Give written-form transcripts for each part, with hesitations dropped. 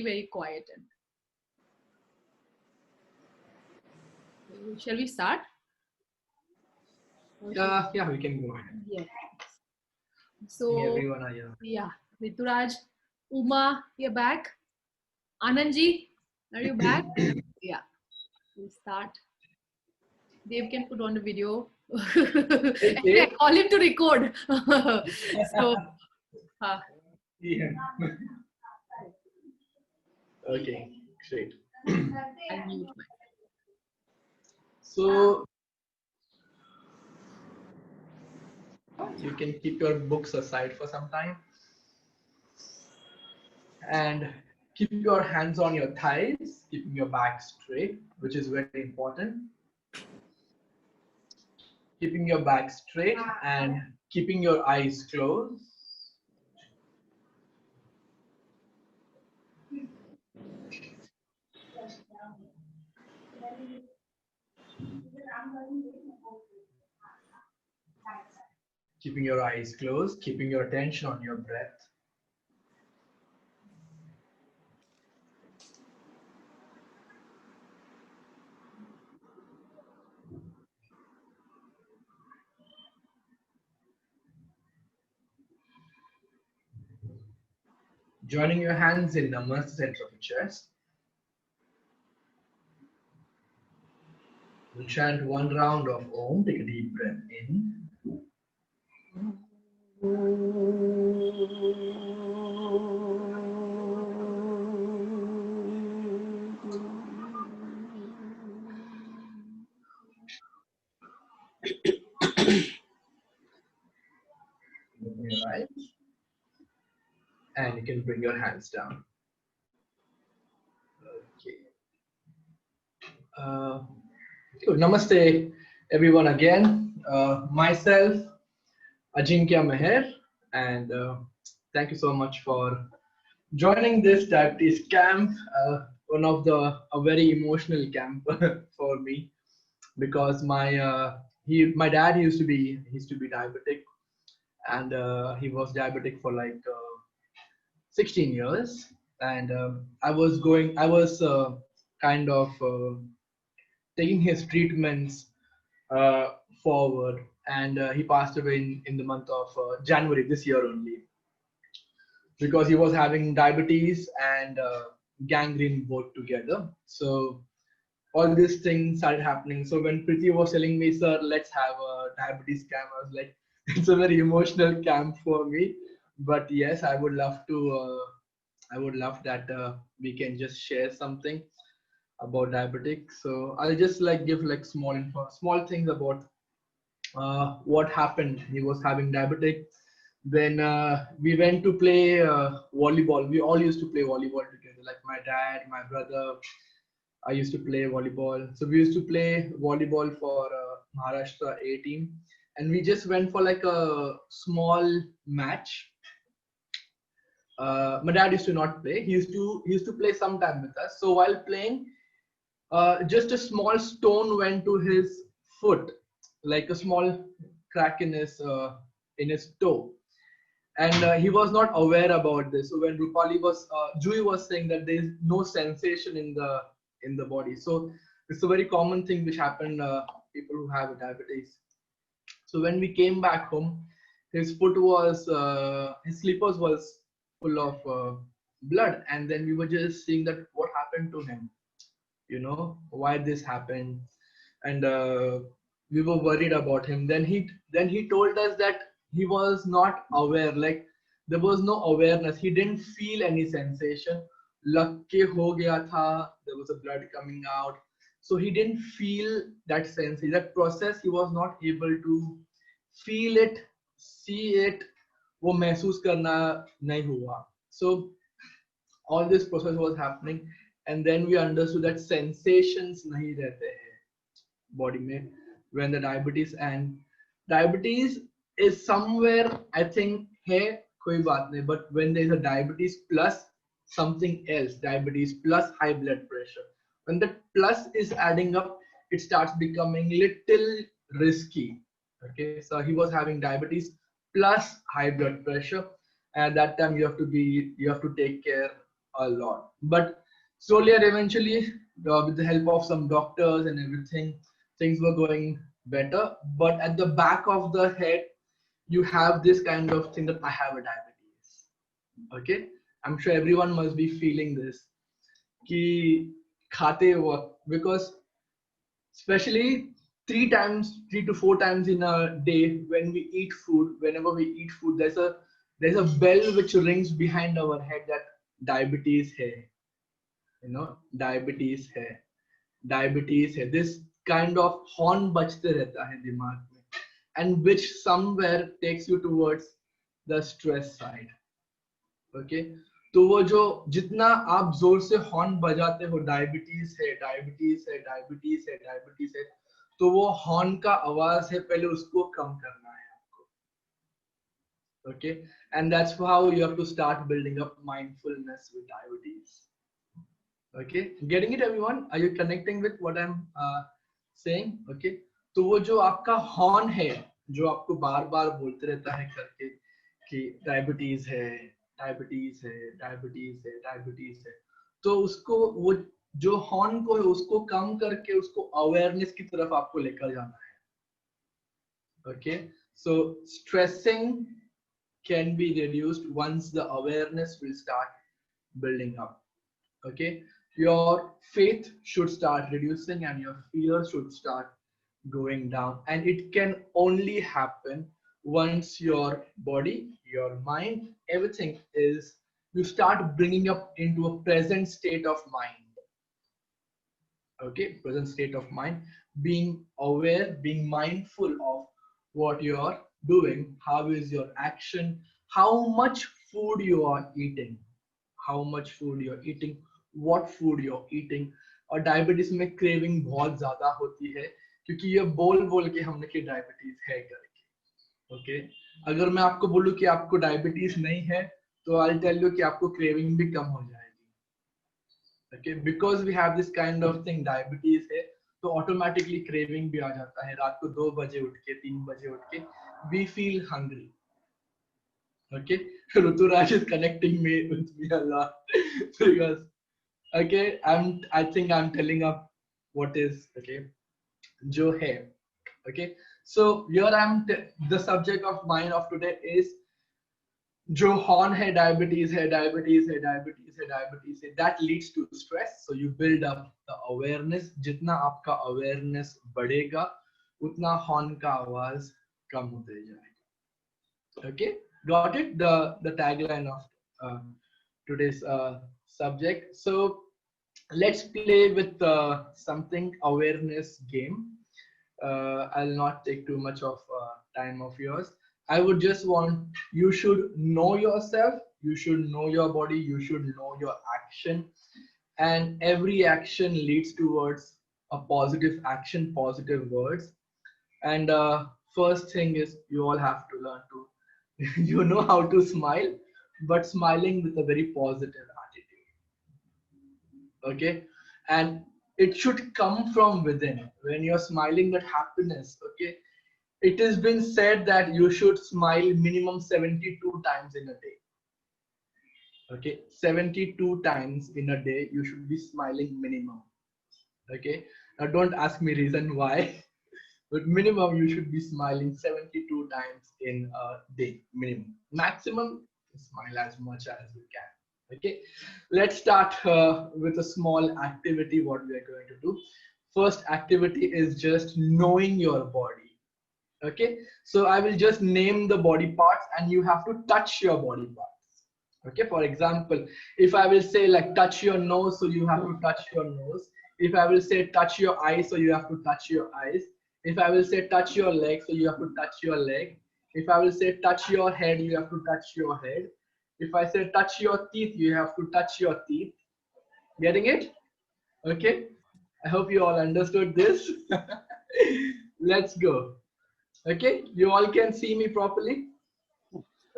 very quiet. Shall we start? Yeah, we can go ahead. Yes. So, Everyone are here. yeah, Rituraj, Uma, you're back. Anandji, are you back? Yeah, we'll start. Dave can put on the video. Actually, I call him to record. So, Yeah. Okay, great. I'll mute myself. So you can keep your books aside for some time and keep your hands on your thighs, keeping your back straight, which is very important. Keeping your back straight and keeping your eyes closed. Keeping your eyes closed, keeping your attention on your breath. Joining your hands in Namaste center of the chest. We'll chant one round of Om. Take a deep breath in. Open your eyes. And you can bring your hands down. Okay. Good. Namaste, everyone again. Myself, Ajinkya Meher, and thank you so much for joining this diabetes camp. One of a very emotional camp for me because my dad used to be diabetic, and he was diabetic for like 16 years, and I was kind of taking his treatments uh, forward, and he passed away in the month of January this year only, because he was having diabetes and gangrene both together. So all these things started happening. So when Priti was telling me, sir, let's have a diabetes camp, I was like, it's a very emotional camp for me. But yes, I would love to. I would love that we can just share something about diabetic. So I'll just like give like small things about what happened. He was having diabetic. Then we went to play volleyball. We all used to play volleyball together. Like my dad, my brother. I used to play volleyball. So we used to play volleyball for Maharashtra A team, and we just went for like a small match. My dad used to not play. He used to play sometime with us. So while playing, just a small stone went to his foot, like a small crack in his toe, and he was not aware about this. So when Jui was saying that there is no sensation in the body. So it's a very common thing which happened people who have diabetes. So when we came back home, his slippers was full of blood, and then we were just seeing that what happened to him, why this happened, and we were worried about him. Then he told us that he was not aware, like there was no awareness, he didn't feel any sensation. Lag ke ho gaya tha, there was a blood coming out, so he didn't feel that sense, that process. He was not able to feel it, see it, वो महसूस करना नहीं हुआ. So all this process was happening, and then we understood that sensations nahi rehte hai body mein when the diabetes is somewhere, I think hai koi baat nahi, but when there is a diabetes plus something else, diabetes plus high blood pressure, when the plus is adding up, it starts becoming little risky. Okay, so he was having diabetes plus high blood pressure. At that time you have to take care a lot. But slowly and eventually, with the help of some doctors and everything, things were going better. But at the back of the head, you have this kind of thing that I have a diabetes. Okay, I'm sure everyone must be feeling this. Ki khate वक्त, because especially 3 to 4 times in a day when we eat food, whenever we eat food, there's a bell which rings behind our head that diabetes hai, diabetes hai, diabetes hai. This kind of horn बजते रहता है दिमाग में, and which somewhere takes you towards the stress side. Okay, तो वो जो जितना आप जोर से हॉर्न बजाते हो, डायबिटीज है, डायबिटीज है, डायबिटीज है, डायबिटीज है, तो वो हॉर्न का आवाज है, पहले उसको कम करना है आपको. Okay, and that's how you have to start building up mindfulness with diabetes. Okay, getting it everyone? Are you connecting with what I am saying? Okay, तो वो जो आपका हॉर्न है, जो आपको बार बार बोलते रहता है करके कि डायबिटीज है, डायबिटीज है, डायबिटीज है, डायबिटीज है, तो उसको वो जो हॉर्न को है उसको कम करके उसको अवेयरनेस की तरफ आपको लेकर जाना है. Okay, so stressing can be reduced once the awareness will start building up. Okay, your faith should start reducing and your fear should start going down, and it can only happen once your body, your mind, everything is, you start bringing up into a present state of mind. Okay, present state of mind, being aware, being mindful of what you are doing, how is your action, how much food you are eating, how much food you're eating, what food you're eating. और diabetes में craving बहुत ज्यादा होती है, क्योंकि ये बोल बोल के हमने कि डायबिटीज है करके. ओके, अगर मैं आपको बोलूं कि आपको डायबिटीज नहीं है, तो आई टेल यू कि आपको क्रेविंग भी कम हो जाएगी. Okay, because we have this kind of thing, diabetes है, तो ऑटोमेटिकली क्रेविंग भी आ जाता है. रात को 2 बजे उठ के, 3 बजे उठ के we feel hungry. Okay, Ruturaj is connecting me with me a lot because okay, I think I'm telling up what is okay, jo hai. Okay, so here the subject of mine of today is जो horn है, diabetes है, diabetes है, diabetes है, diabetes है, that leads to stress. So you build up the awareness. जितना आपका awareness बढ़ेगा, उतना horn का आवाज कम होते जाएगा. Okay, got it? The tagline of uh, today's subject. So let's play with something awareness game. I'll not take too much of time of yours. I would just want, you should know yourself, you should know your body, you should know your action, and every action leads towards a positive action, positive words. And first thing is, you all have to learn to you know how to smile, but smiling with a very positive attitude. Okay, and it should come from within. When you're smiling, that happiness. Okay, it has been said that you should smile minimum 72 times in a day. Okay, 72 times in a day you should be smiling minimum. Okay, now don't ask me reason why. But minimum you should be smiling 72 times in a day. Minimum. Maximum, smile as much as you can. Okay, let's start with a small activity. What we are going to do, first activity is just knowing your body. Okay, so I will just name the body parts and you have to touch your body parts. Okay, for example, if I will say like touch your nose, so you have to touch your nose. If I will say touch your eyes, so you have to touch your eyes. If I will say touch your leg, so you have to touch your leg. If I will say touch your head, you have to touch your head. If I say touch your teeth, you have to touch your teeth. Getting it? Okay. I hope you all understood this. Let's go. Okay. You all can see me properly.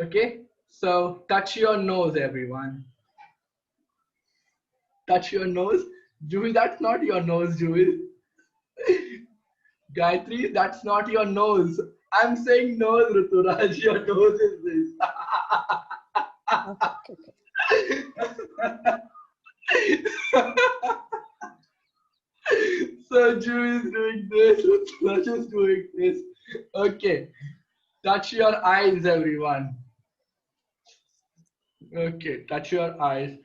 Okay. So touch your nose, everyone. Touch your nose. Juvi, that's not your nose, Juvi. Gayatri, that's not your nose. I'm saying nose, Ruturaj. Your nose is this. Okay. Raju is doing this. Raju is doing this. Okay. Touch your eyes, everyone. Okay. Touch your eyes.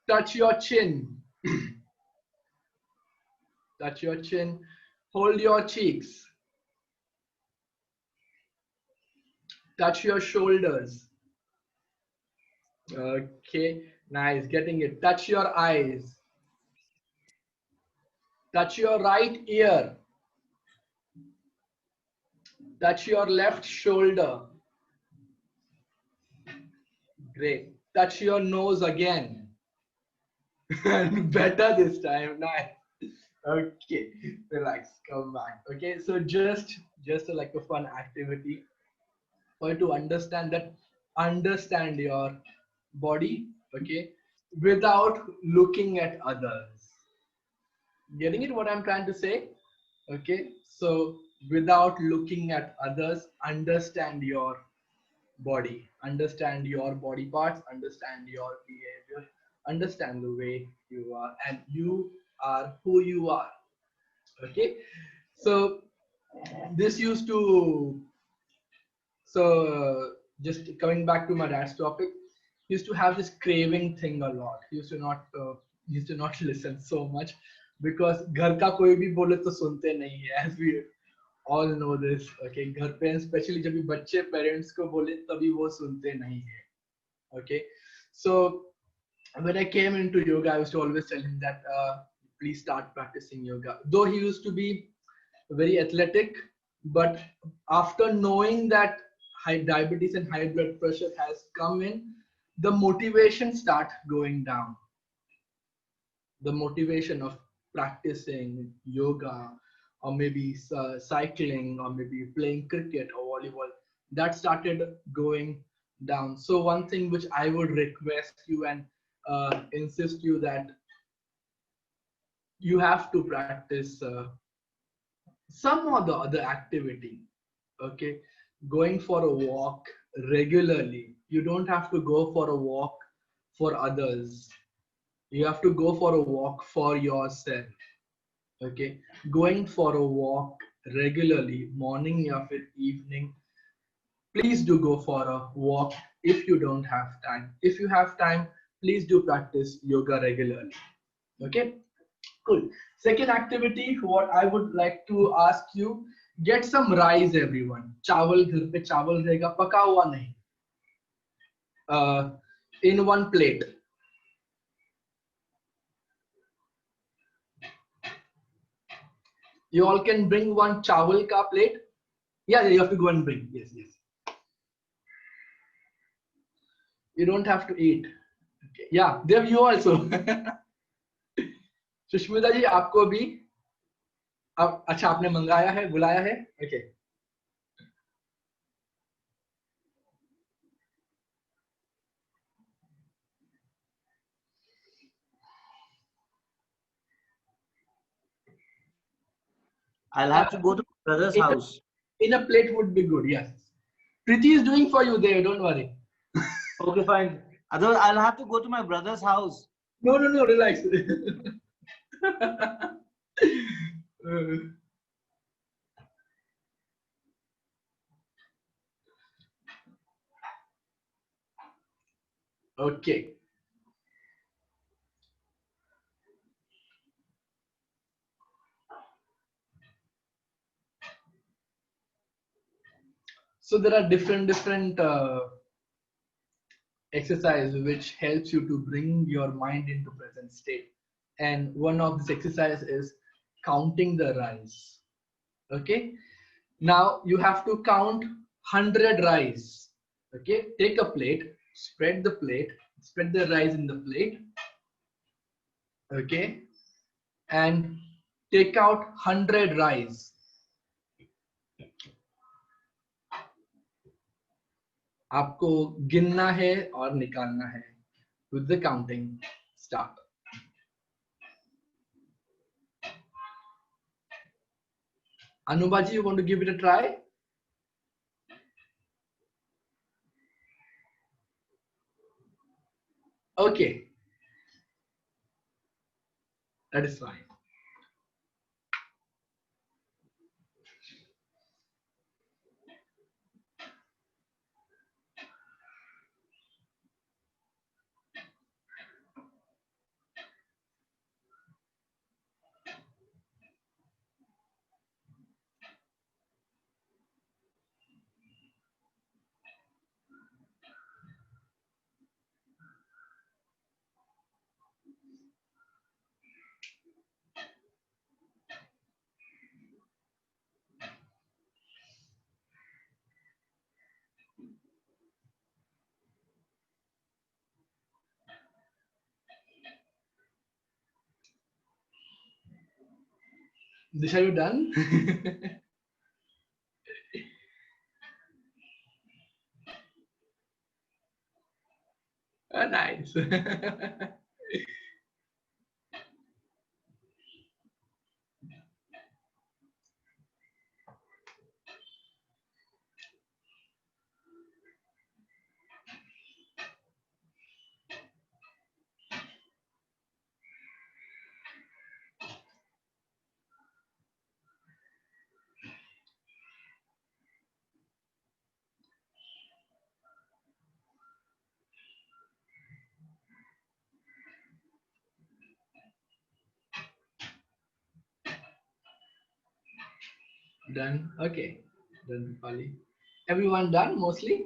Touch your chin. Touch your chin. Hold your cheeks. Touch your shoulders. Okay. Nice. Getting it. Touch your eyes. Touch your right ear. Touch your left shoulder. Great. Touch your nose again. Better this time. Nice. Okay. Relax. Come back. Okay. So just like a fun activity for you to understand that, understand your body. Okay. Without looking at others. Getting it? What I'm trying to say? Okay. So without looking at others, understand your body, understand your body parts, understand your behavior, understand the way you are, and you are who you are. Okay. So this used to, just coming back to my dad's topic, he used to have this craving thing a lot. He used to not listen so much because घर का कोई भी बोले तो सुनते नहीं है, as we all know this. Okay, घर पे especially जब भी बच्चे parents को बोले तभी वो सुनते नहीं है. Okay, so when I came into yoga, I used to always tell him that please start practicing yoga. Though he used to be very athletic, but after knowing that high diabetes and high blood pressure has come in, the motivation start going down. The motivation of practicing yoga, or maybe cycling, or maybe playing cricket or volleyball, that started going down. So one thing which I would request you and insist you that you have to practice some or the other activity. Okay, going for a walk regularly. You don't have to go for a walk for others. You have to go for a walk for yourself. Okay, going for a walk regularly, morning or evening. Please do go for a walk if you don't have time. If you have time, please do practice yoga regularly. Okay, cool. Second activity, what I would like to ask you, get some rice, everyone. Chawal, घर पे चावल रहेगा, पका हुआ नहीं. In one plate. You all can bring one chawal ka plate. Yeah, you have to go and bring. Yes, yes. You don't have to eat. Okay. Yeah, there you also. Sushmita जी आपको भी अब अच्छा आपने मंगाया है, बुलाया है. Okay. I'll have to go to my brother's house. In a plate would be good. Yes. Preeti is doing for you there. Don't worry. Okay, fine. Otherwise, I'll have to go to my brother's house. No, no, no. Relax. Okay. So there are different exercise which helps you to bring your mind into present state. And one of this exercise is counting the rice. Okay. Now you have to count 100 rice. Okay. Take a plate, spread the rice in the plate. Okay. And take out 100 rice. आपको गिनना है और निकालना है. With the counting, start. Anubaji, you want to give it a try? Okay. That is fine. Disha, you done? Nice. Done. Okay. Done, Pali. Everyone done mostly?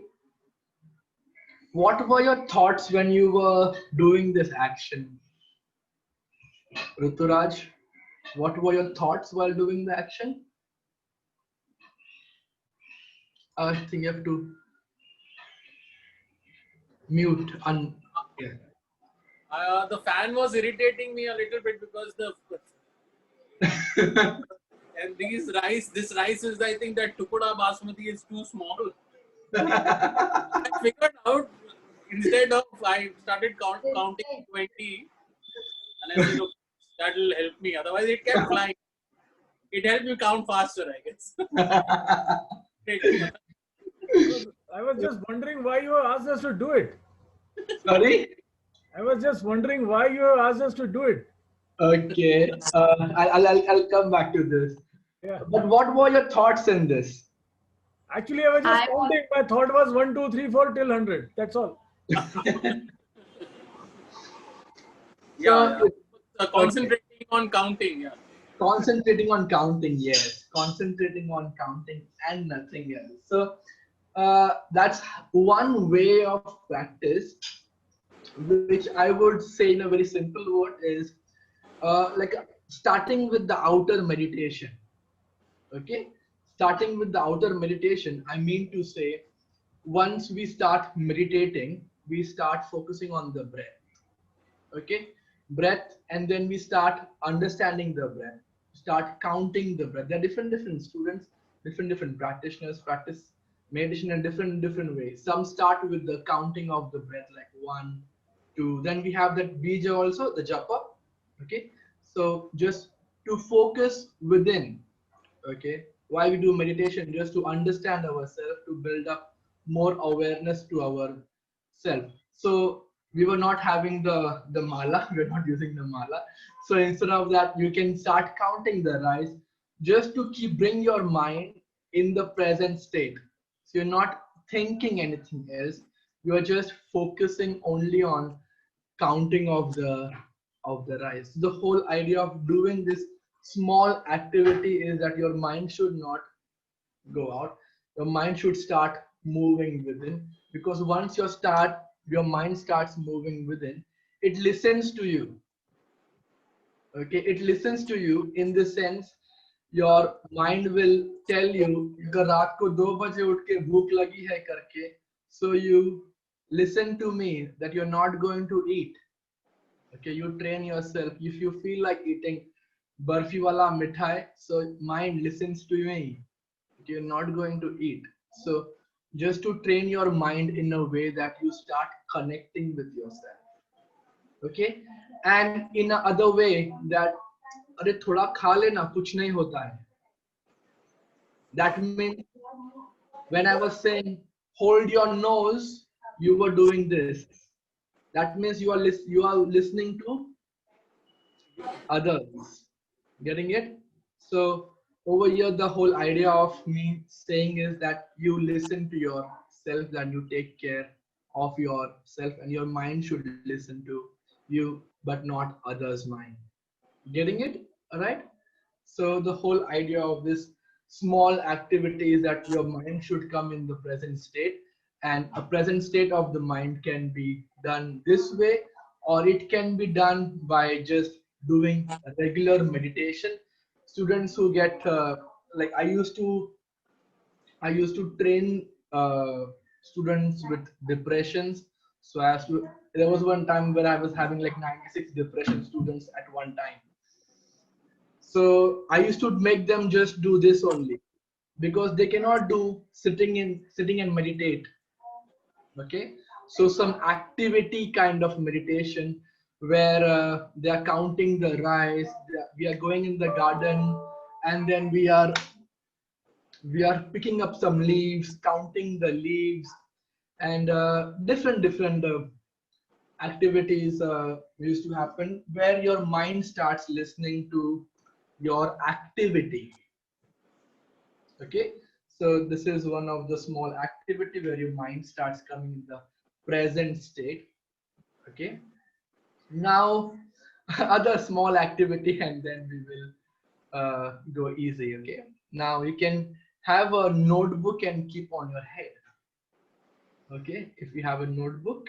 What were your thoughts when you were doing this action? Ruturaj, what were your thoughts while doing the action? I think you have to mute. Yeah. The fan was irritating me a little bit because the and this rice is, I think that Tukuda Basmati is too small. I figured out, instead of, I started counting 20 and I said, okay, that will help me. Otherwise, it kept flying. It helped me count faster, I guess. I was just wondering why you asked us to do it. Sorry? I was just wondering why you asked us to do it. Okay. I'll come back to this. Yeah. But what were your thoughts in this? Actually, I was just I was counting. My thought was 1, 2, 3, 4 till 100. That's all. So, okay. Concentrating on counting. Yeah. Concentrating on counting, yes. Concentrating on counting and nothing else. So, that's one way of practice, which I would say in a very simple word is like starting with the outer meditation. Okay, starting with the outer meditation, I mean to say, once we start meditating, we start focusing on the breath. Okay, breath, and then we start understanding the breath, start counting the breath. There are different students, different practitioners practice meditation in different ways. Some start with the counting of the breath, like 1 2, then we have that bija also, the japa. Okay, so just to focus within. Okay, why we do meditation? Just to understand ourselves, to build up more awareness to our self. So we were not having the mala, we are not using the mala. So instead of that, you can start counting the rice, just to keep bring your mind in the present state. So you're not thinking anything else, you are just focusing only on counting of the rice. The whole idea of doing this small activity is that your mind should not go out. Your mind should start moving within, because once your mind starts moving within, it listens to you. Okay, it listens to you in the sense, your mind will tell you अगर रात को 2 बजे उठ के भूख लगी है करके, so you listen to me that you're not going to eat. Okay, you train yourself. If you feel like eating barfi wala mithai, so mind listens to me, you're not going to eat. So just to train your mind in a way that you start connecting with yourself. Okay, and in a other way that अरे थोड़ा खा लेना कुछ नहीं होता है. That means when I was saying hold your nose, you were doing this. That means you are listening to others. Getting it? So over here, the whole idea of me saying is that you listen to yourself, that you take care of yourself, and your mind should listen to you, but not others' mind. Getting it? All right. So the whole idea of this small activity is that your mind should come in the present state, and a present state of the mind can be done this way, or it can be done by just doing a regular meditation. Students who get like I used to train students with depressions. So as to there was one time where I was having like 96 depression students at one time. So I used to make them just do this only, because they cannot do sitting and meditate. Okay, so some activity kind of meditation where they are counting the rice. We are going in the garden, and then we are picking up some leaves, counting the leaves, and different activities used to happen where your mind starts listening to your activity. Okay, so this is one of the small activity where your mind starts coming in the present state. Okay, now other small activity, and then we will go easy. Okay, now you can have a notebook and keep on your head. Okay, if you have a notebook,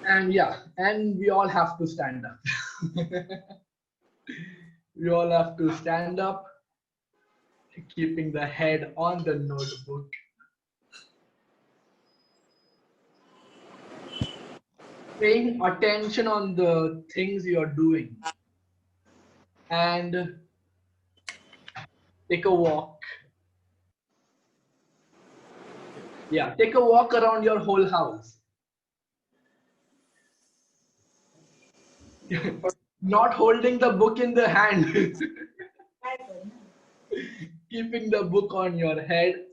and yeah, and we all have to stand up. We all have to stand up, keeping the head on the notebook. Paying attention on the things you're doing, and take a walk. Yeah, take a walk around your whole house. Not holding the book in the hand. Keeping the book on your head.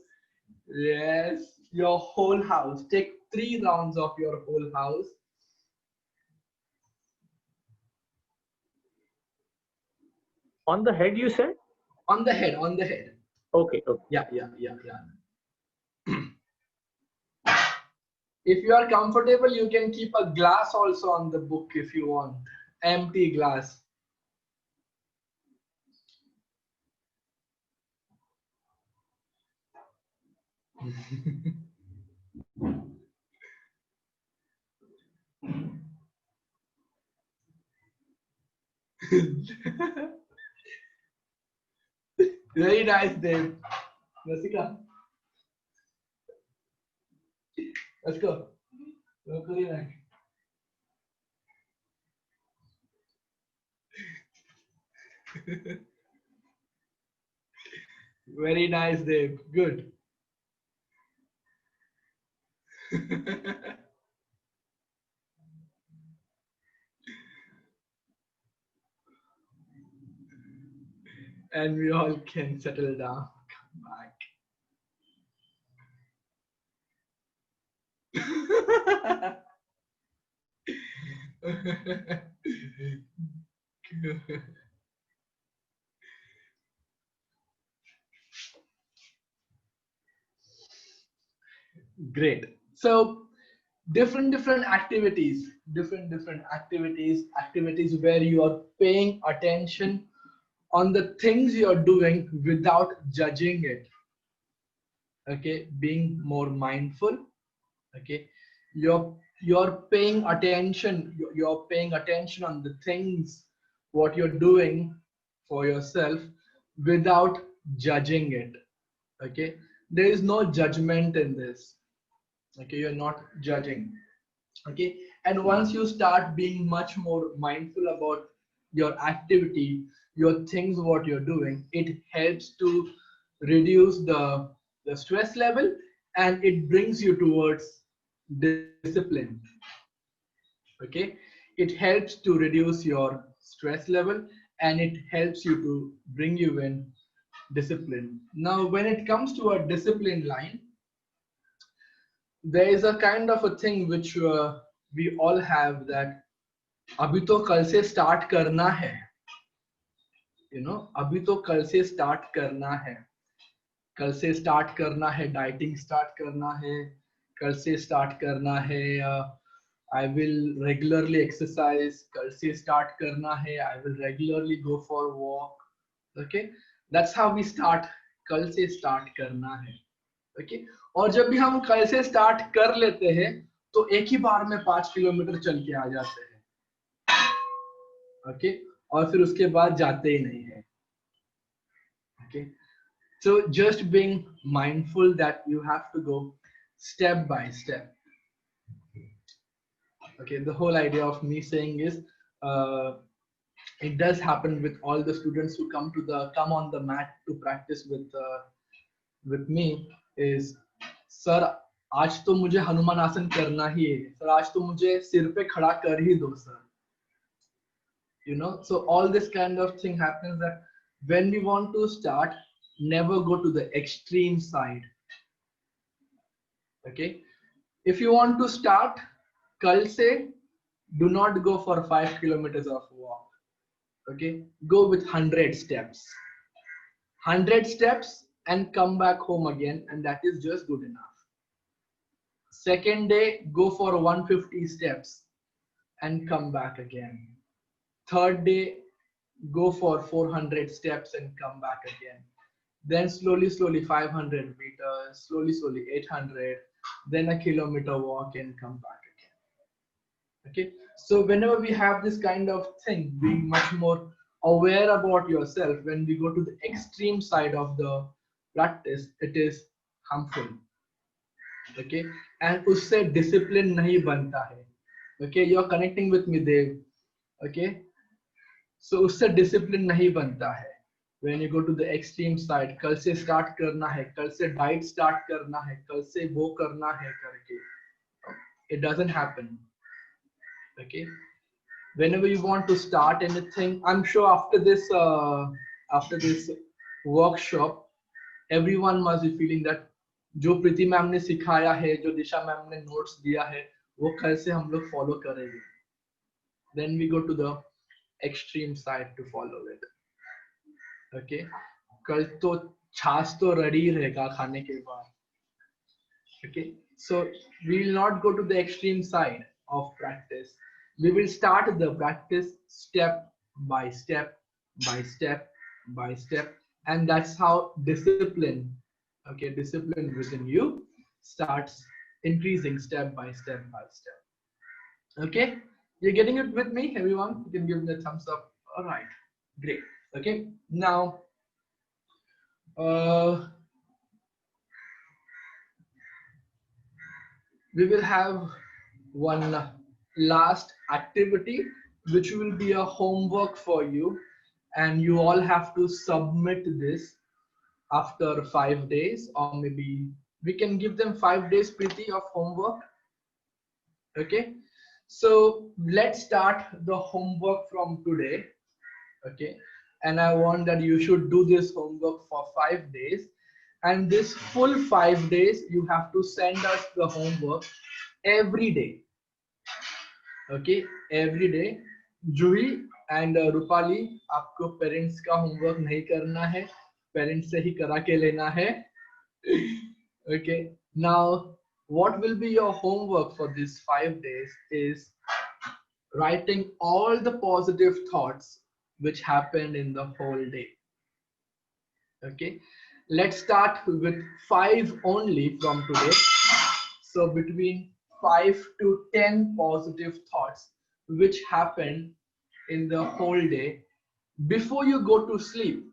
Yes, your whole house. Take 3 rounds of your whole house. On the head, you said? On the head, on the head. Okay, okay. Yeah. If you are comfortable, you can keep a glass also on the book if you want. Empty glass. Very nice, Dave. Rasika, let's go. Very nice. Very nice, Dave. Good. And we all can settle down. Come back. Great. So different activities, different activities where you are paying attention on the things you're doing without judging it. Okay, being more mindful. Okay, you're paying attention, you're paying attention on the things what you're doing for yourself without judging it. Okay, there is no judgment in this. Okay, you're not judging. Okay, and once you start being much more mindful about your activity, your things what you're doing, it helps to reduce the stress level, and it brings you towards discipline. Okay, it helps to reduce your stress level, and it helps you to bring you in discipline. Now when it comes to a discipline line, there is a kind of a thing which we all have, that अभी तो कल से start करना है, अभी तो कल से start करना है, कल से start करना है, dieting start करना है, कल से start करना है, I will regularly exercise, कल से start करना है, I will regularly go for walk. Okay, that's how we start. कल से start करना है. Okay, और जब भी हम कल से start कर लेते हैं तो एक ही बार में 5 किलोमीटर चल के आ जाते हैं. Okay, और फिर उसके बाद जाते ही नहीं है. Okay, so just being mindful that you have to go step by step. Okay, the whole idea of me saying is, it does happen with all the students who come on the mat to practice with me is, sir आज तो मुझे हनुमान आसन करना ही है sir, आज तो मुझे सिर पे खड़ा कर ही दो sir. So all this kind of thing happens, that when we want to start, never go to the extreme side. Okay, if you want to start, kal se do not go for 5 kilometers of walk. Okay, go with 100 steps. 100 steps and come back home again, and that is just good enough. Second day, go for 150 steps and come back again. Third day, go for 400 steps and come back again. Then slowly 500 meters, slowly 800, then a kilometer walk and come back again. Okay, so whenever we have this kind of thing, being much more aware about yourself, when we go to the extreme side of the practice, it is harmful. Okay, and usse discipline nahi banta hai. Okay, you are connecting with me, Dev. Okay, so usse discipline nahi banta hai. When you go to the extreme side, kal se start karna hai, kal se diet start karna hai, kal se wo karna hai karke, it doesn't happen. Okay, whenever you want to start anything, I'm sure after this workshop, everyone must be feeling that जो प्रीति ma'am ने सिखाया है, जो दिशा ma'am ने notes दिया है, वो कल से हम लोग फॉलो करेंगे. Then we go to the extreme side to follow it. Okay, कल तो छाछ तो रेडी रहेगा खाने के बाद. Okay, so we will not go to the extreme side of practice. We will start the practice step by step by step by step, and that's how discipline, okay, discipline within you starts increasing step by step by step. Okay, you're getting it with me, everyone? You can give me a thumbs up. All right, great. Okay, now we will have one last activity, which will be a homework for you, and you all have to submit this after 5 days, or maybe we can give them 5 days Preeti of homework. Okay, so let's start the homework from today. Okay, and I want that you should do this homework for 5 days, and this full 5 days you have to send us the homework every day. Okay, every day. Juhi and Rupali, आपको parents का homework नहीं करना है, parents से ही करा के लेना है. Okay, now what will be your homework for these 5 days is writing all the positive thoughts which happened in the whole day. Okay, let's start with 5 only from today. So between 5 to 10 positive thoughts which happened in the whole day. Before you go to sleep,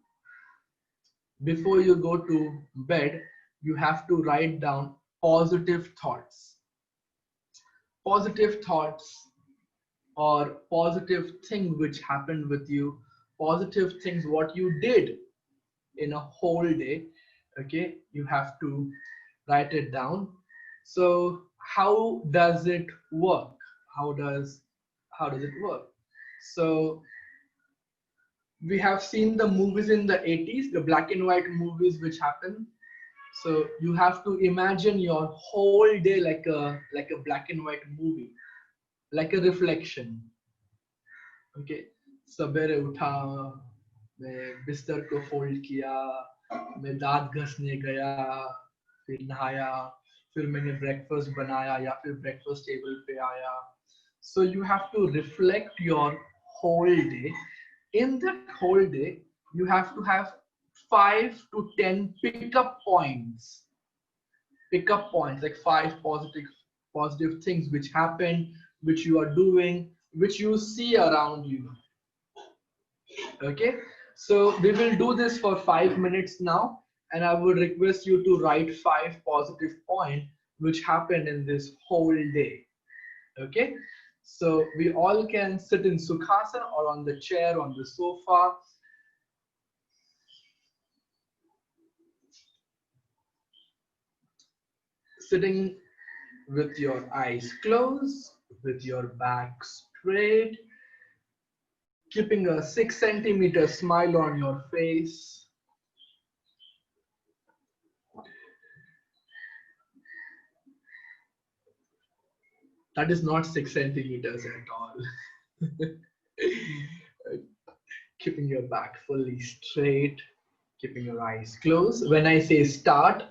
before you go to bed, you have to write down positive thoughts. Positive thoughts or positive thing which happened with you, positive things what you did in a whole day. Okay, you have to write it down. So how does it work? How does it work? So we have seen the movies in the 80s, the black and white movies which happen. So you have to imagine your whole day like a black and white movie, like a reflection. Okay, सवेरे उठा, मैं बिस्तर को fold किया, मैं दांत घसने गया, फिर नहाया, फिर मैंने ब्रेकफास्ट बनाया या फिर ब्रेकफास्ट टेबल पे आया. So you have to reflect your whole day. In that whole day, you have to have 5 to 10 pickup points. Pickup points, like 5 positive things which happen, which you are doing, which you see around you. Okay, so we will do this for 5 minutes now, and I would request you to write 5 positive points which happened in this whole day. Okay, So we all can sit in Sukhasana or on the chair, on the sofa. Sitting with your eyes closed, with your back straight, keeping a 6 centimeter smile on your face. That is not 6 centimeters at all. Keeping your back fully straight, keeping your eyes closed. When I say start,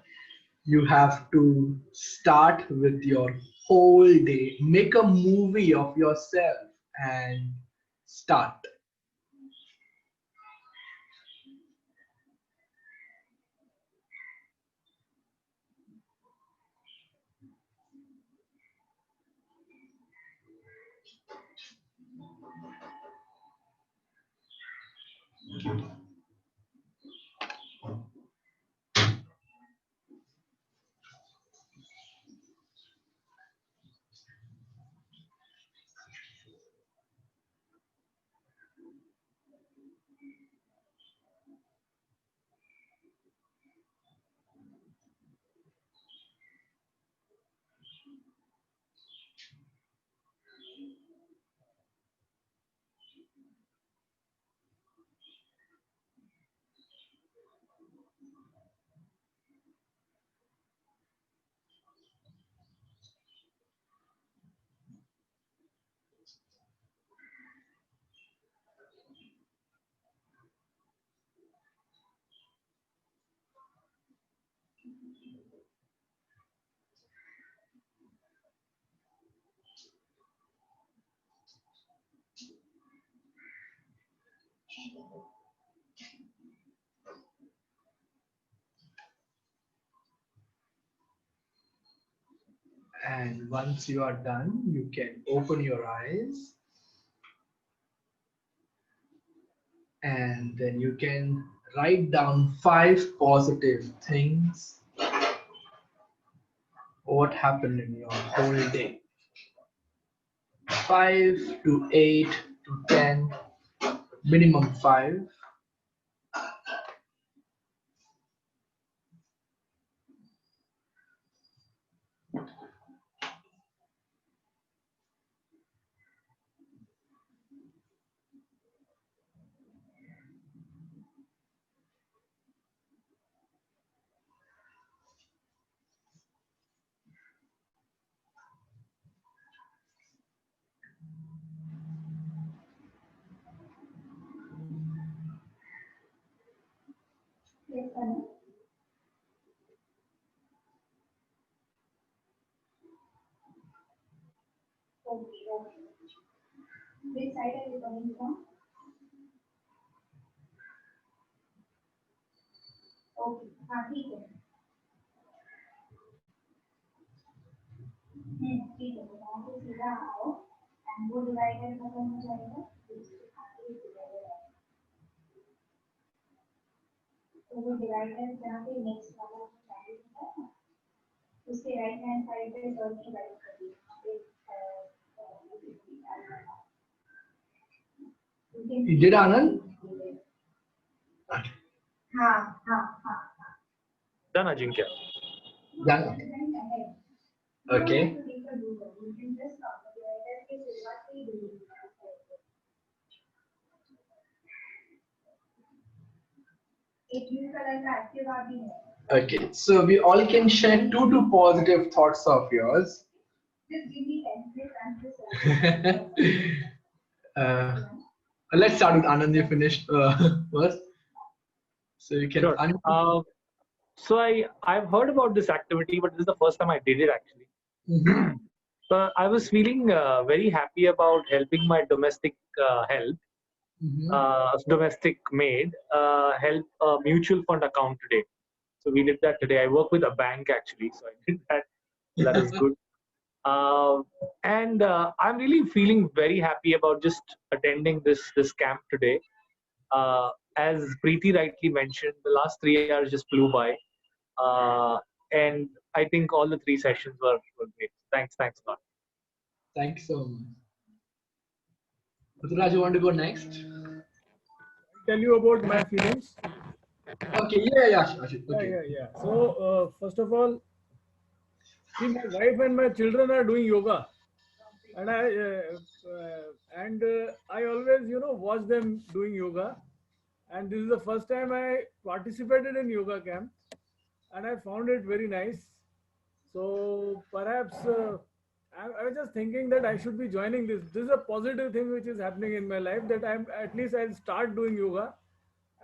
you have to start with your whole day. Make a movie of yourself and start. And once you are done, you can open your eyes and then you can write down 5 positive things. What happened in your whole day? 5 to 8 to 10, minimum 5. Yes, Anu. Okay, okay. Which side are you coming from? Okay, हाँ ठीक है. ठीक है. तो वहाँ से सीधा आओ and वो divider खत्म हो जाएगा. इसके आगे divider आएगा. तो वो divider जहाँ पे next वाला divider होता है ना, उसके right hand side पे curve की line करिए. You did, Anand? हाँ हाँ हाँ. Done, Ajinkya. Done. Okay. Okay, so we all can share 2 positive thoughts of yours. uh, let's start with Anand. You finished first, so you can. Sure. So I've heard about this activity, but this is the first time I did it actually. Mhm. So I was feeling very happy about helping my domestic help, domestic maid help a mutual fund account today. So we did that today. I work with a bank actually, so I did that. That is good. And I'm really feeling very happy about just attending this camp today. As Preeti rightly mentioned, the last 3 hours just flew by, and I think all the 3 sessions were great. Thanks a lot. Thanks so much. Ruturaj, you want to go next? Tell you about my feelings. Okay, yeah, sure. Okay. Yeah. So, first of all, see, my wife and my children are doing yoga, and I always, watch them doing yoga. And this is the first time I participated in yoga camp, and I found it very nice. So perhaps I was just thinking that I should be joining this. This is a positive thing which is happening in my life, that I'm at least I'll start doing yoga.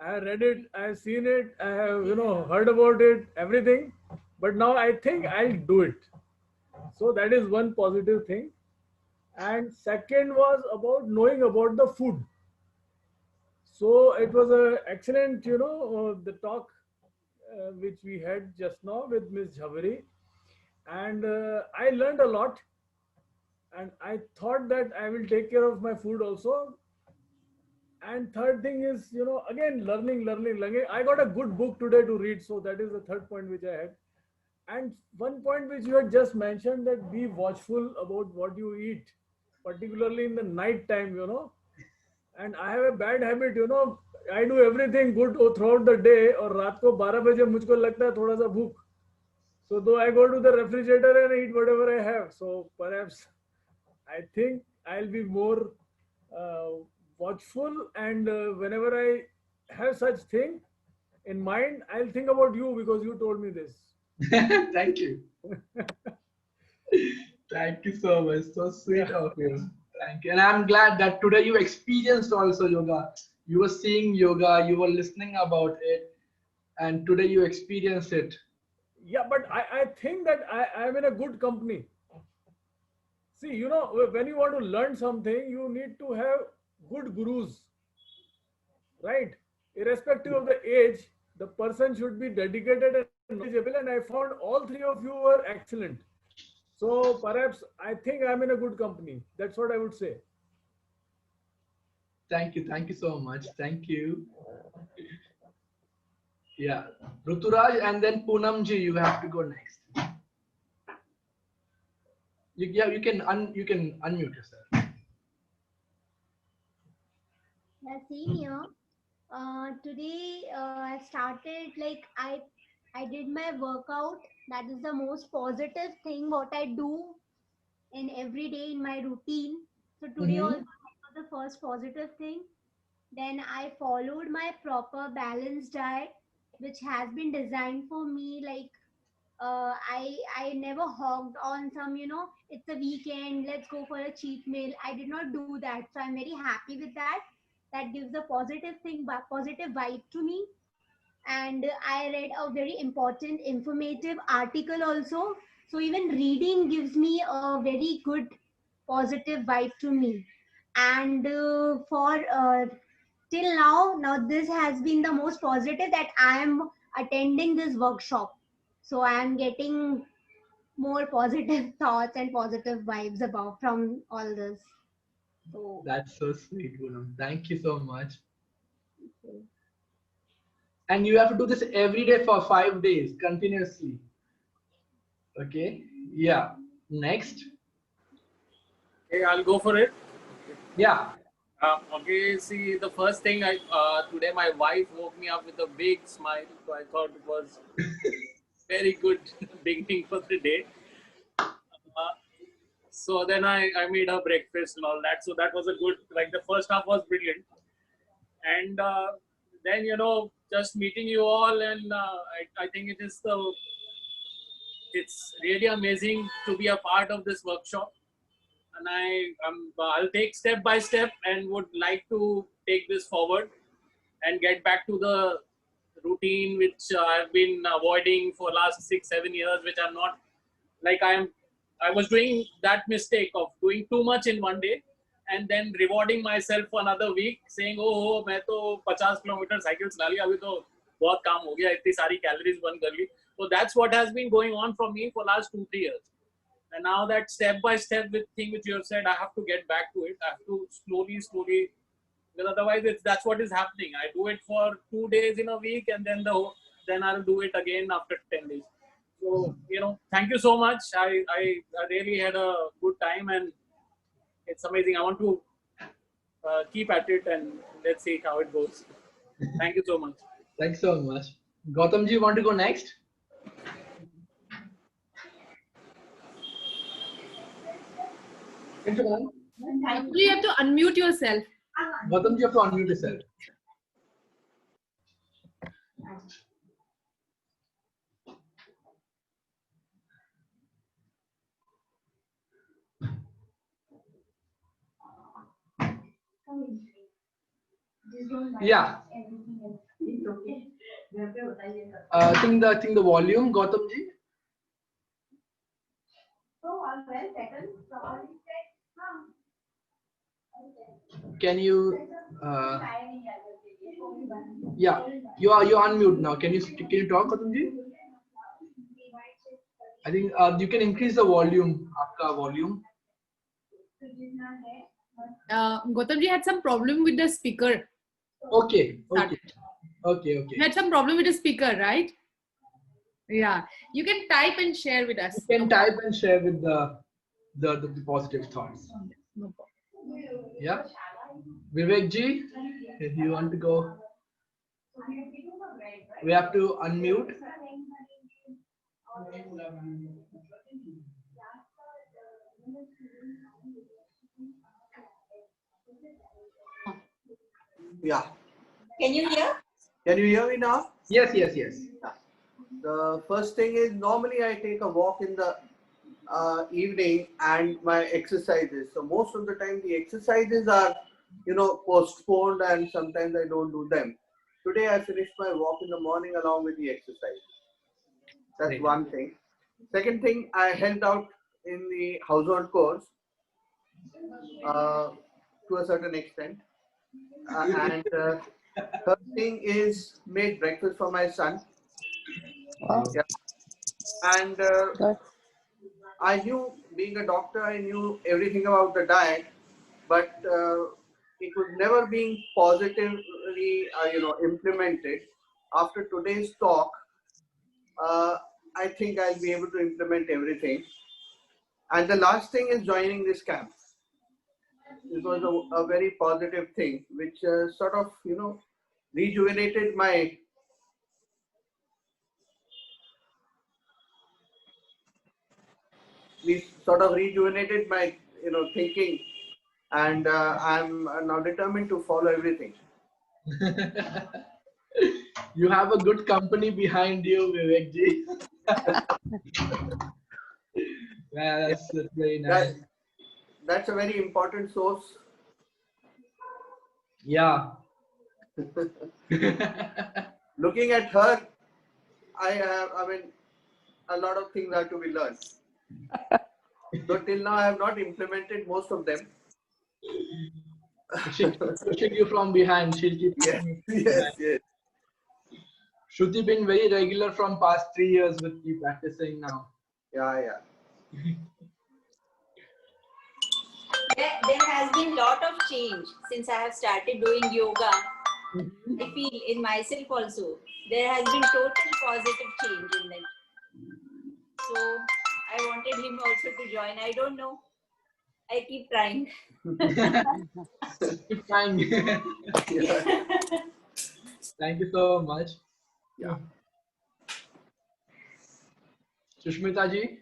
I have read it, I have seen it, I have heard about it, everything. But now I think I'll do it. So that is one positive thing. And second was about knowing about the food. So it was a excellent, the talk which we had just now with Miss Jhaveri, and I learned a lot. And I thought that I will take care of my food also. And third thing is, again, learning. I got a good book today to read, so that is the third point which I had. And one point which you had just mentioned, that be watchful about what you eat, particularly in the night time, And I have a bad habit, I do everything good throughout the day, और रात को 12 बजे मुझको लगता है थोड़ा सा भूख. So though I go to the refrigerator and eat whatever I have, so perhaps I think I'll be more uh, watchful, and whenever I have such thing in mind, I'll think about you because you told me this. Thank you. Thank you so much. So sweet Yeah. of you. Thank you. And I'm glad that today you experienced also yoga. You were seeing yoga, you were listening about it, and today you experienced it. Yeah, but I think that I'm in a good company. See, when you want to learn something, you need to have good gurus, right? Irrespective of the age, the person should be dedicated and knowledgeable. And I found all three of you were excellent. So perhaps I think I'm in a good company. That's what I would say. Thank you so much. Thank you. Yeah. Ruturaj and then Poonamji, you have to go next. You can unmute yourself. Yeah, same here. Today I started like I did my workout. That is the most positive thing what I do in every day in my routine. So today also Mm-hmm. that was the first positive thing. Then I followed my proper balanced diet, which has been designed for me. Like I never hogged on some, it's a weekend, let's go for a cheat meal. I did not do that. So I'm very happy with that. That gives a positive thing, positive vibe to me. And I read a very important, informative article also. So even reading gives me a very good, positive vibe to me. And for till now, this has been the most positive that I am attending this workshop. So I am getting more positive thoughts and positive vibes about from all this. So That's so sweet, Poonam. Thank you so much. And you have to do this every day for 5 days continuously. Okay. Yeah. Next. Okay, I'll go for it. Yeah. Okay, see, the first thing today my wife woke me up with a big smile, so I thought it was very good beginning for the day. Uh, so then I made her breakfast and all that. So that was a good, like the first half was brilliant. And then, just meeting you all, and I think it's really amazing to be a part of this workshop. And I'll take step by step and would like to take this forward and get back to the routine which I've been avoiding for last 6-7 years, which I'm not like I was doing that mistake of doing too much in one day and then rewarding myself for another week, saying, oh मैं तो 50 kilometre cycle चला लिया, अभी तो बहुत काम हो गया, इतनी सारी calories burn कर ली. So that's what has been going on for me for last 2-3 years. And now that step by step with thing which you have said, I have to get back to it. I have to slowly, because otherwise that's what is happening. I do it for 2 days in a week, and then I'll do it again after 10 days. So thank you so much. I really had a good time, and it's amazing. I want to keep at it and let's see how it goes. Thank you so much. Thanks so much. Gautam ji, want to go next? You have to unmute yourself. Gautam ji, you have to unmute yourself. Yeah. I think the volume, Gautam ji. Can you? Yeah, you unmute now. Can you talk, Gautam ji? I think you can increase the volume. Aapka volume. Gautam ji had some problem with the speaker. Okay. You had some problem with the speaker, right? Yeah. You can type and share with us. You can type and share with the positive thoughts. No problem. Yeah. Vivek ji, if you want to go, we have to unmute. Yeah. Can you hear? Can you hear me now? Yes. The first thing is normally I take a walk in the evening and my exercises. So most of the time the exercises are, postponed and sometimes I don't do them. Today I finished my walk in the morning along with the exercise. That's one thing. Second thing, I helped out in the household chores to a certain extent. And third thing is made breakfast for my son. Yeah. And I knew, being a doctor, I knew everything about the diet, but it was never being positively, implemented. After today's talk, I think I'll be able to implement everything. And the last thing is joining this camp. This was a very positive thing, which sort of, rejuvenated my thinking, and I'm now determined to follow everything. You have a good company behind you, Vivek ji. Yeah, that's very nice. That's a very important source. Yeah. Looking at her, I mean, a lot of things have to be learned. So till now, I have not implemented most of them. She'll keep pushing you from behind. She'll keep pushing you from behind. Shruti been very regular from past 3 years with you practicing now. Yeah. There has been a lot of change since I have started doing yoga. I feel in myself also there has been total positive change in that. So I wanted him also to join. I don't know. I keep trying. Keep trying. Thank you so much. Yeah. Sushmita ji.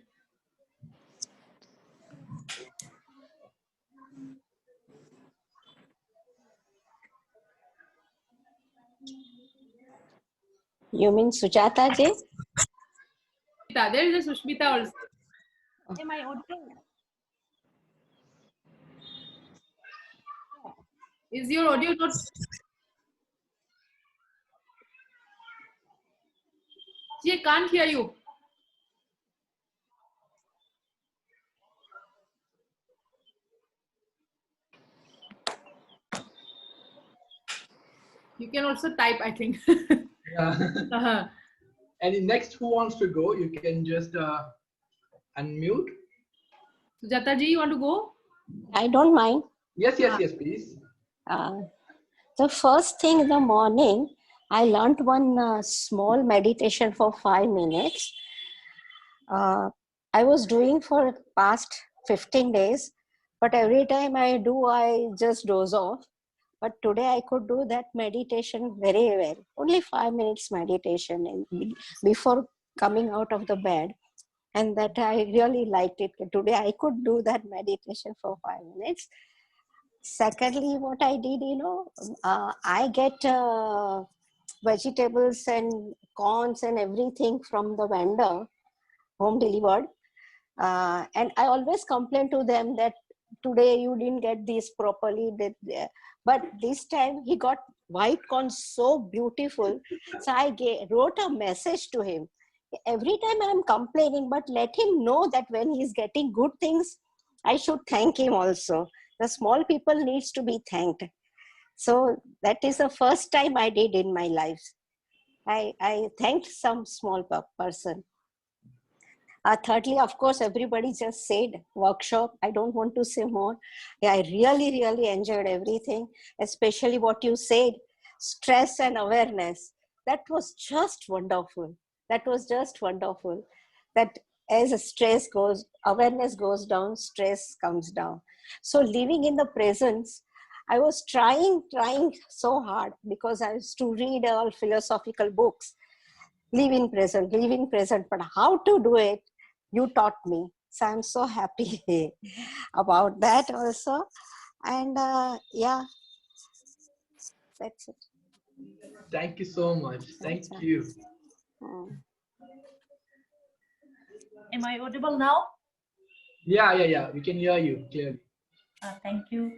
You mean Sujata ji? There is a Sushmita also. Am I audible? Is your audio not? She can't hear you. You can also type, I think. Yeah. And next, who wants to go? You can just unmute. Sujata ji, you want to go? I don't mind. Yes, please. The first thing in the morning, I learned one small meditation for 5 minutes. I was doing for past 15 days. But every time I do, I just doze off. But today I could do that meditation very well. Only 5 minutes meditation before coming out of the bed. And that I really liked it. Today I could do that meditation for 5 minutes. Secondly, what I did, I get vegetables and corns and everything from the vendor, home delivered. And I always complain to them that today you didn't get this properly. But this time he got white corn so beautiful. So I wrote a message to him. Every time I'm complaining, but let him know that when he's getting good things, I should thank him also. The small people needs to be thanked. So that is the first time I did in my life. I thanked some small person. Thirdly, of course, everybody just said workshop. I don't want to say more. Yeah, I really, really enjoyed everything, especially what you said, stress and awareness. That was just wonderful. That was just wonderful. That as stress goes, awareness goes down, stress comes down. So living in the presence, I was trying so hard because I used to read all philosophical books. Live in present, but how to do it, you taught me. So I'm so happy about that also. And yeah, that's it. Thank you so much. Thank you. Am I audible now? Yeah. We can hear you clearly. Thank you.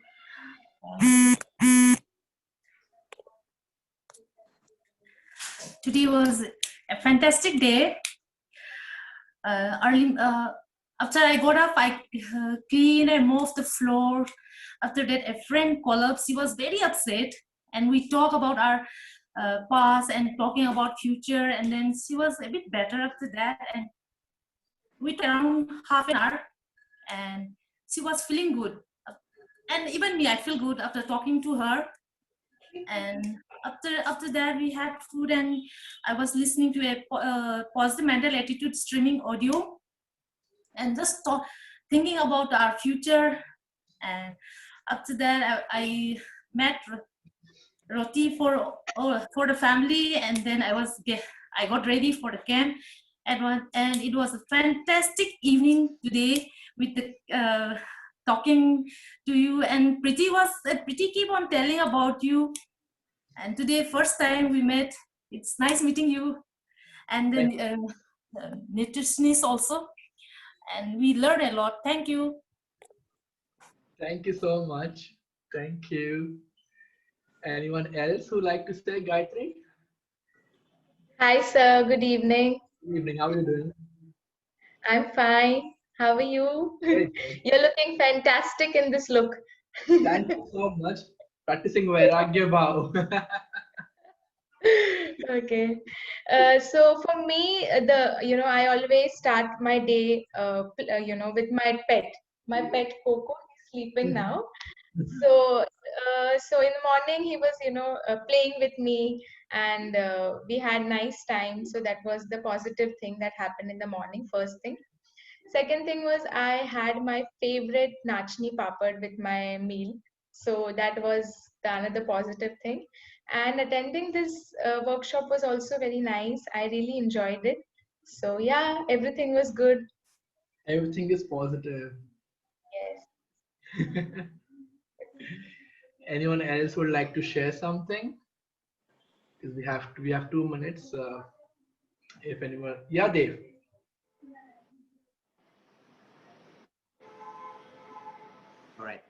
Today was a fantastic day. Early after I got up, I cleaned and moved the floor. After that, a friend called up. She was very upset, and we talked about our past and talking about future. And then she was a bit better after that, and we took around half an hour, and she was feeling good. And even me, I feel good after talking to her. And after that, we had food, and I was listening to a positive mental attitude streaming audio, and just thinking about our future. And after that, I met Roti for the family, and then I got ready for the camp, and it was a fantastic evening today with the talking to you. And Pretty keep on telling about you. And today, first time we met. It's nice meeting you, and then nutritionist also. And we learned a lot. Thank you. Thank you so much. Thank you. Anyone else who like to say, Gayatri? Hi, sir. Good evening. Good evening. How are you doing? I'm fine. How are you? Very good. You're looking fantastic in this look. Thank you so much. Practicing Vairagya Bhav. Okay. So for me, I always start my day, with my pet. My pet Coco is sleeping now. So in the morning he was, playing with me, and we had nice time. So that was the positive thing that happened in the morning. First thing. Second thing was I had my favorite nachni papad with my meal. So that was the another positive thing. And attending this workshop was also very nice. I really enjoyed it. So yeah, everything was good. Everything is positive. Yes. Anyone else would like to share something? Because we have 2 minutes. If anyone, yeah, Dave. All right.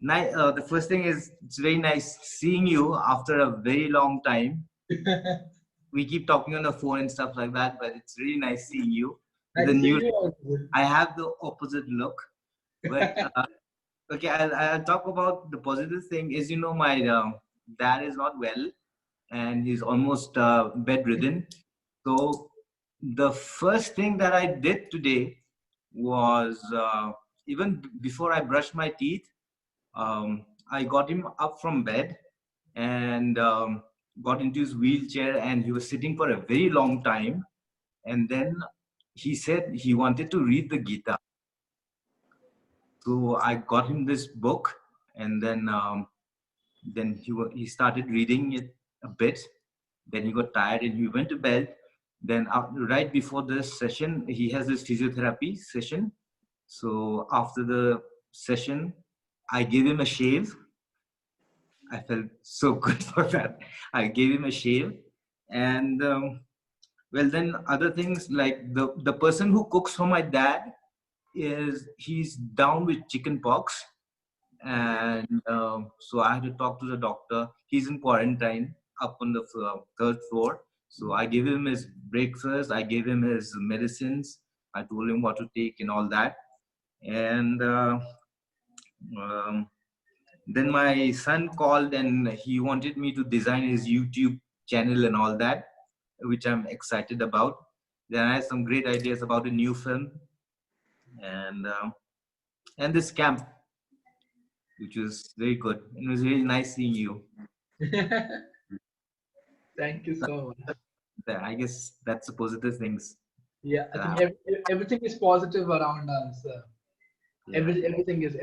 The first thing is it's very nice seeing you after a very long time. We keep talking on the phone and stuff like that, but it's really nice seeing you. I have the opposite look, but okay. I'll talk about the positive thing. Is my dad is not well, and he's almost bedridden. So the first thing that I did today was even before I brushed my teeth. I got him up from bed and got into his wheelchair, and he was sitting for a very long time. And then he said he wanted to read the Gita. So I got him this book, and then he started reading it a bit. Then he got tired and he went to bed. Then right before this session, he has this physiotherapy session. So after the session, I gave him a shave. I felt so good for that. I gave him a shave, and well, then other things like the person who cooks for my dad he's down with chicken pox, and so I had to talk to the doctor. He's in quarantine up on the third floor. So I gave him his breakfast. I gave him his medicines. I told him what to take and all that. And um, then my son called and he wanted me to design his YouTube channel and all that, which I'm excited about. Then I had some great ideas about a new film, and this camp, which was very good. It was really nice seeing you. Thank you so much. I guess that's the positive things. Yeah, I think everything is positive around us. Yeah. Everything is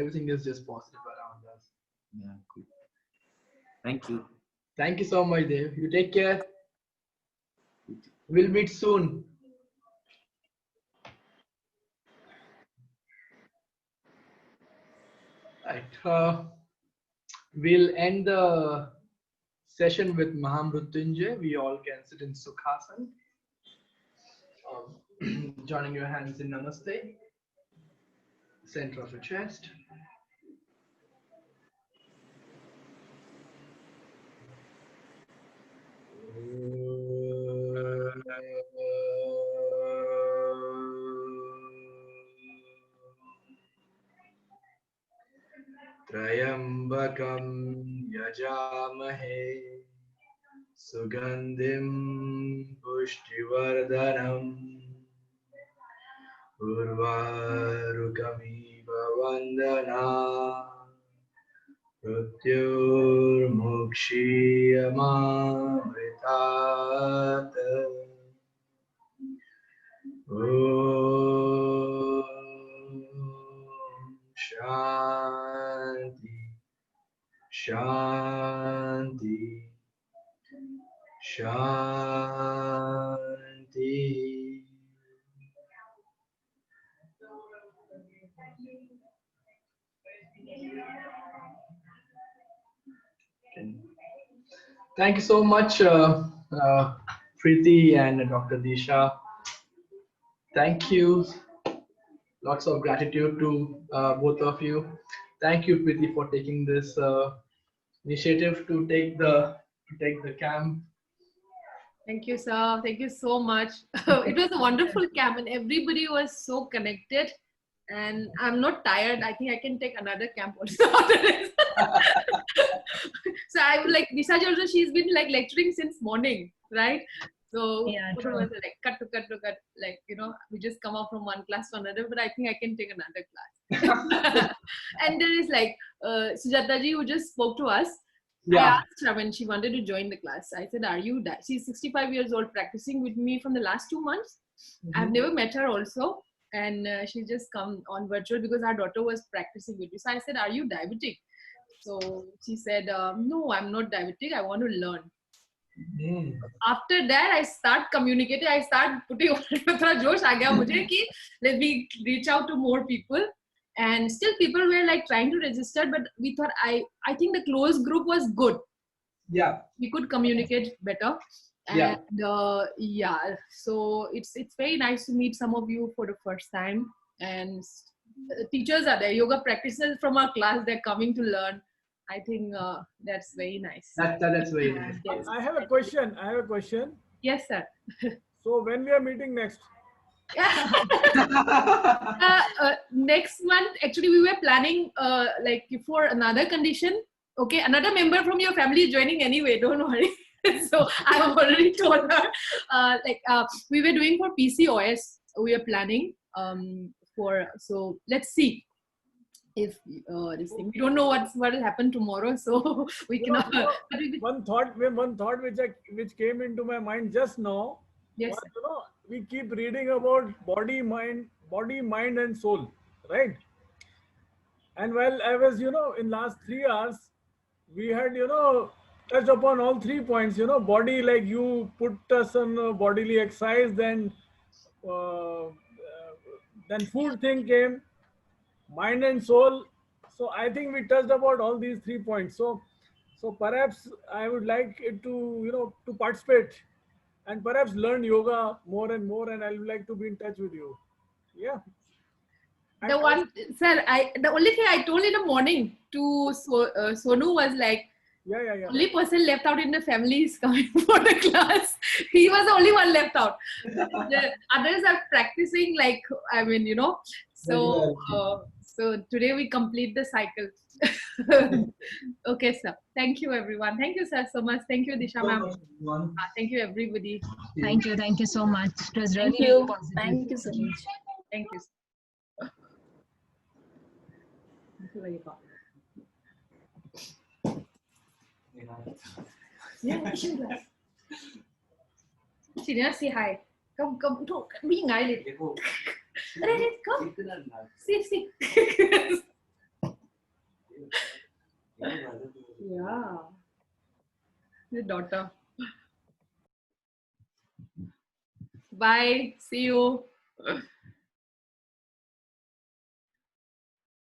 just positive around us. Yeah, cool. Thank you. Thank you so much, Dave. You take care. We'll meet soon. Right. We'll end the session with Mahamrutyunjay. We all can sit in Sukhasana. Joining your hands in Namaste. Center of your chest. Trayambakam yajamahe sugandhim pushtivardhanam urvarukamiva vandana mrityurmukshiyamamritat Shanti Shanti Shanti. Thank you so much, Preeti and Dr. Disha. Thank you. Lots of gratitude to both of you. Thank you, Preeti, for taking this initiative to take the camp. Thank you, sir. Thank you so much. It was a wonderful camp, and everybody was so connected. And I'm not tired. I think I can take another camp also. So I would like Nisha also. She's been like lecturing since morning, right? So Yeah, was true. like cut to cut to cut. Like we just come out from one class to another. But I think I can take another class. And there is like Sujata ji who just spoke to us. Yeah. I asked her when she wanted to join the class. I said, "Are you?" She's 65 years old, practicing with me from the last 2 months. I've never met her also. And she just come on virtual because our daughter was practicing with me. So I said, "Are you diabetic?" So she said, "No, I'm not diabetic. I want to learn." After that, I start communicating. I start putting josh aa gaya mujhe ki let me reach out to more people. And still people were like trying to register, but we thought I think the closed group was good. Yeah. We could communicate better. Yeah. And yeah, so it's very nice to meet some of you for the first time. And teachers are there, yoga practitioners from our class, they're coming to learn. I think that's very nice. That's very nice. Yes. I have a question. Yes, sir. So when we are meeting next? Next month, actually, we were planning like for another condition. Okay, another member from your family is joining anyway. Don't worry. So I have already told her. We were doing for PCOS. We are planning for. So let's see if this thing. We don't know what will happen tomorrow. So we cannot. One thought which came into my mind just now. Yes. Was, we keep reading about body, mind, and soul, right? And while I was, in last 3 hours, we had, touched upon all 3 points. Body, like you put us on bodily exercise, then food thing came, mind and soul. So I think we touched about all these 3 points. So perhaps I would like it to, to participate and perhaps learn yoga more and more. And I would like to be in touch with you. Yeah. The one, sir, the only thing I told in the morning to Sonu was like, yeah. only person left out in the family is coming for the class. He was the only one left out. The others are practicing, like, I mean, So, so today we complete the cycle. Okay, sir. Thank you, everyone. Thank you, sir, so much. Thank you, Disha ma'am. Thank you, everybody. Thank you so much. It was Thank really you. positive. Thank you so much. Thank you. Yeah, Senior, say hi. Come, be nice. Come. See. Yeah. Your daughter. Bye. See you.